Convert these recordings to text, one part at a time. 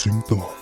Passing thought.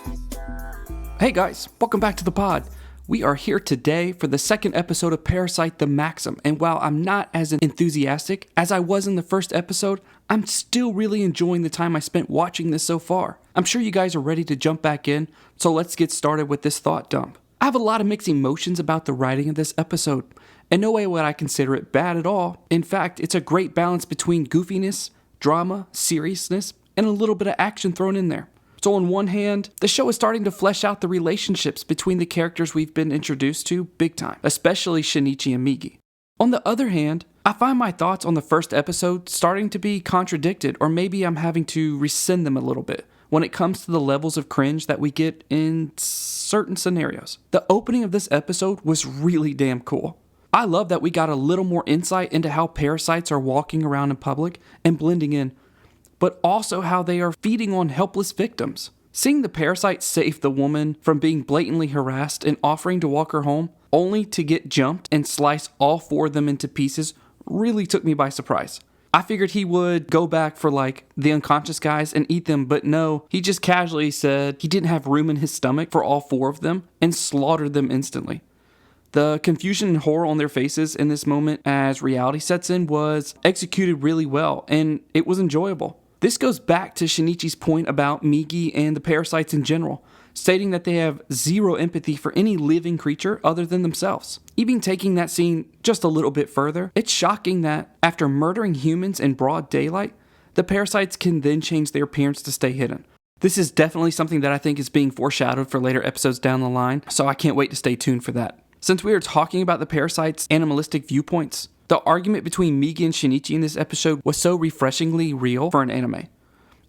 Hey guys, welcome back to the pod. We are here today for the second episode of Parasyte the Maxim, and while I'm not as enthusiastic as I was in the first episode, I'm still really enjoying the time I spent watching this so far. I'm sure you guys are ready to jump back in, so let's get started with this thought dump. I have a lot of mixed emotions about the writing of this episode. In no way would I consider it bad at all. In fact, it's a great balance between goofiness, drama, seriousness, and a little bit of action thrown in there. So on one hand, the show is starting to flesh out the relationships between the characters we've been introduced to big time, especially Shinichi and Migi. On the other hand, I find my thoughts on the first episode starting to be contradicted, or maybe I'm having to rescind them a little bit when it comes to the levels of cringe that we get in certain scenarios. The opening of this episode was really damn cool. I love that we got a little more insight into how parasites are walking around in public and blending in, but also how they are feeding on helpless victims. Seeing the parasite save the woman from being blatantly harassed and offering to walk her home, only to get jumped and slice all four of them into pieces, really took me by surprise. I figured he would go back for the unconscious guys and eat them, but no, he just casually said he didn't have room in his stomach for all four of them and slaughtered them instantly. The confusion and horror on their faces in this moment as reality sets in was executed really well, and it was enjoyable. This goes back to Shinichi's point about Migi and the parasites in general, stating that they have zero empathy for any living creature other than themselves. Even taking that scene just a little bit further, it's shocking that after murdering humans in broad daylight, the parasites can then change their appearance to stay hidden. This is definitely something that I think is being foreshadowed for later episodes down the line, so I can't wait to stay tuned for that. Since we are talking about the parasites' animalistic viewpoints, the argument between Migi and Shinichi in this episode was so refreshingly real for an anime.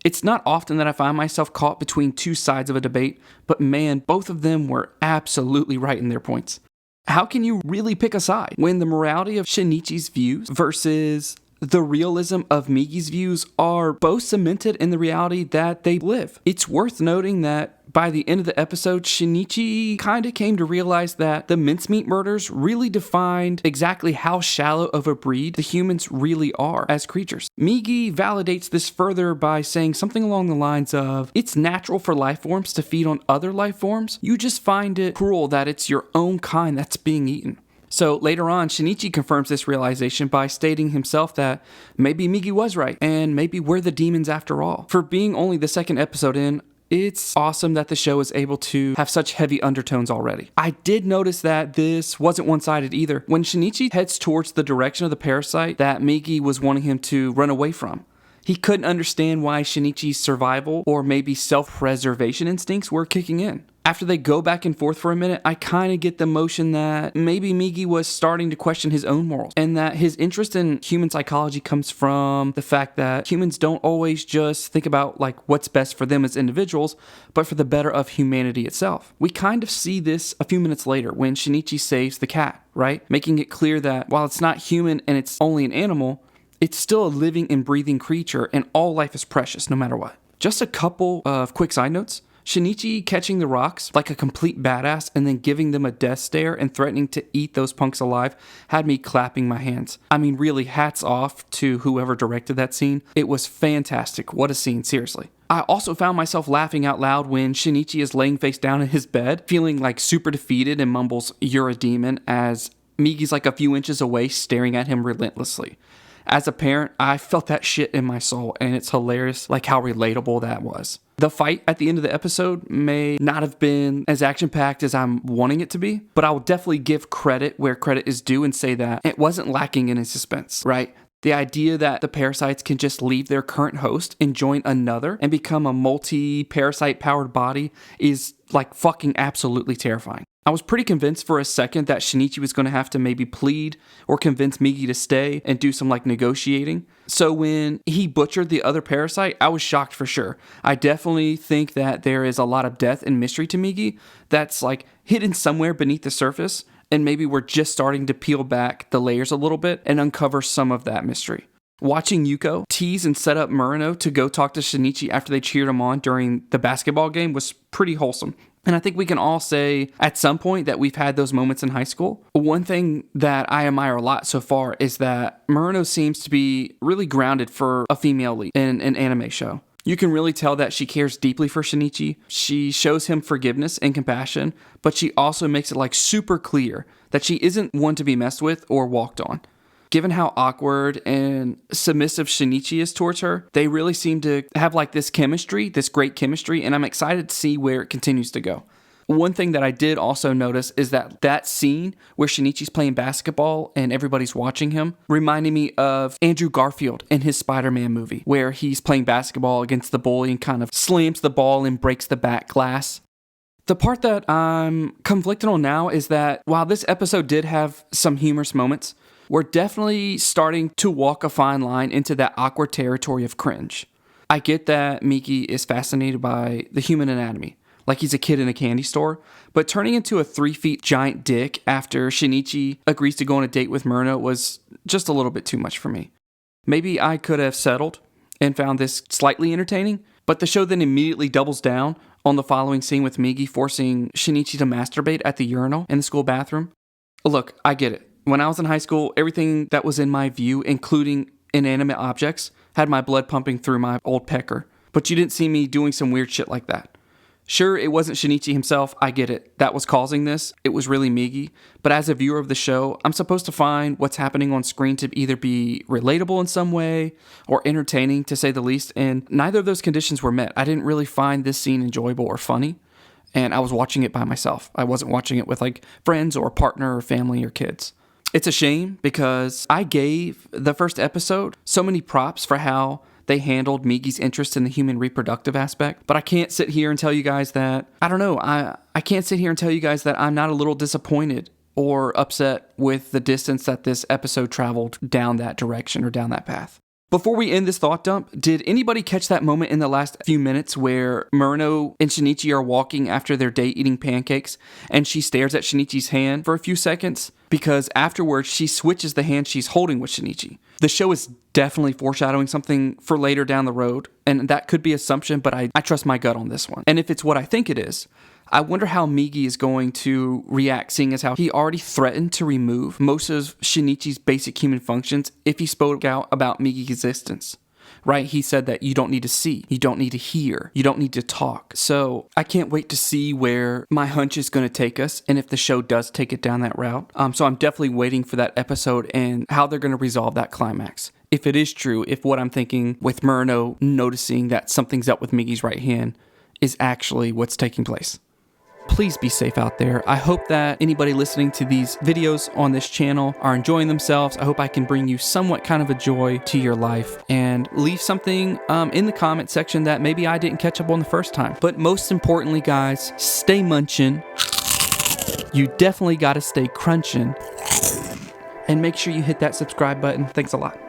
It's not often that I find myself caught between two sides of a debate, but man, both of them were absolutely right in their points. How can you really pick a side when the morality of Shinichi's views versus the realism of Migi's views are both cemented in the reality that they live? It's worth noting that by the end of the episode, Shinichi kind of came to realize that the mincemeat murders really defined exactly how shallow of a breed the humans really are as creatures. Migi validates this further by saying something along the lines of, it's natural for life forms to feed on other life forms, you just find it cruel that it's your own kind that's being eaten. So later on, Shinichi confirms this realization by stating himself that maybe Migi was right, and maybe we're the demons after all. For being only the second episode in, it's awesome that the show is able to have such heavy undertones already. I did notice that this wasn't one-sided either. When Shinichi heads towards the direction of the parasite that Migi was wanting him to run away from, he couldn't understand why Shinichi's survival or maybe self-preservation instincts were kicking in. After they go back and forth for a minute, I kind of get the notion that maybe Migi was starting to question his own morals, and that his interest in human psychology comes from the fact that humans don't always just think about what's best for them as individuals, but for the better of humanity itself. We kind of see this a few minutes later when Shinichi saves the cat, right? Making it clear that while it's not human and it's only an animal, it's still a living and breathing creature, and all life is precious no matter what. Just a couple of quick side notes. Shinichi catching the rocks like a complete badass and then giving them a death stare and threatening to eat those punks alive had me clapping my hands. I mean, really, hats off to whoever directed that scene. It was fantastic. What a scene, seriously. I also found myself laughing out loud when Shinichi is laying face down in his bed, feeling super defeated and mumbles, "You're a demon," as Migi's a few inches away staring at him relentlessly. As a parent, I felt that shit in my soul, and it's hilarious how relatable that was. The fight at the end of the episode may not have been as action-packed as I'm wanting it to be, but I will definitely give credit where credit is due and say that it wasn't lacking in suspense, right? The idea that the parasites can just leave their current host and join another and become a multi-parasite powered body is fucking absolutely terrifying. I was pretty convinced for a second that Shinichi was going to have to maybe plead or convince Migi to stay and do some negotiating. So when he butchered the other parasite, I was shocked for sure. I definitely think that there is a lot of depth and mystery to Migi that's hidden somewhere beneath the surface, and maybe we're just starting to peel back the layers a little bit and uncover some of that mystery. Watching Yuko tease and set up Murano to go talk to Shinichi after they cheered him on during the basketball game was pretty wholesome. And I think we can all say at some point that we've had those moments in high school. One thing that I admire a lot so far is that Murano seems to be really grounded for a female lead in an anime show. You can really tell that she cares deeply for Shinichi. She shows him forgiveness and compassion, but she also makes it like super clear that she isn't one to be messed with or walked on. Given how awkward and submissive Shinichi is towards her, they really seem to have like this chemistry, this great chemistry, and I'm excited to see where it continues to go. One thing that I did also notice is that scene where Shinichi's playing basketball and everybody's watching him reminded me of Andrew Garfield in his Spider-Man movie, where he's playing basketball against the bully and kind of slams the ball and breaks the back glass. The part that I'm conflicted on now is that while this episode did have some humorous moments, we're definitely starting to walk a fine line into that awkward territory of cringe. I get that Miki is fascinated by the human anatomy, like he's a kid in a candy store, but turning into a 3 feet giant dick after Shinichi agrees to go on a date with Myrna was just a little bit too much for me. Maybe I could have settled and found this slightly entertaining, but the show then immediately doubles down on the following scene with Migi forcing Shinichi to masturbate at the urinal in the school bathroom. Look, I get it. When I was in high school, everything that was in my view, including inanimate objects, had my blood pumping through my old pecker, but you didn't see me doing some weird shit like that. Sure, it wasn't Shinichi himself, I get it. That was causing this. It was really Migi. But as a viewer of the show, I'm supposed to find what's happening on screen to either be relatable in some way or entertaining, to say the least, and neither of those conditions were met. I didn't really find this scene enjoyable or funny, and I was watching it by myself. I wasn't watching it with like friends or a partner or family or kids. It's a shame because I gave the first episode so many props for how they handled Migi's interest in the human reproductive aspect. But I can't sit here and tell you guys that, I can't sit here and tell you guys that I'm not a little disappointed or upset with the distance that this episode traveled down that direction or down that path. Before we end this thought dump, did anybody catch that moment in the last few minutes where Murano and Shinichi are walking after their date eating pancakes and she stares at Shinichi's hand for a few seconds? Because afterwards, she switches the hand she's holding with Shinichi. The show is definitely foreshadowing something for later down the road, and that could be assumption, but I trust my gut on this one. And if it's what I think it is, I wonder how Migi is going to react, seeing as how he already threatened to remove most of Shinichi's basic human functions if he spoke out about Migi's existence. Right? He said that you don't need to see, you don't need to hear, you don't need to talk. So I can't wait to see where my hunch is going to take us and if the show does take it down that route. So I'm definitely waiting for that episode and how they're going to resolve that climax. If it is true, if what I'm thinking with Murano noticing that something's up with Migi's right hand is actually what's taking place. Please be safe out there. I hope that anybody listening to these videos on this channel are enjoying themselves. I hope I can bring you somewhat kind of a joy to your life, and leave something in the comment section that maybe I didn't catch up on the first time. But most importantly, guys, stay munchin'. You definitely got to stay crunchin'. And make sure you hit that subscribe button. Thanks a lot.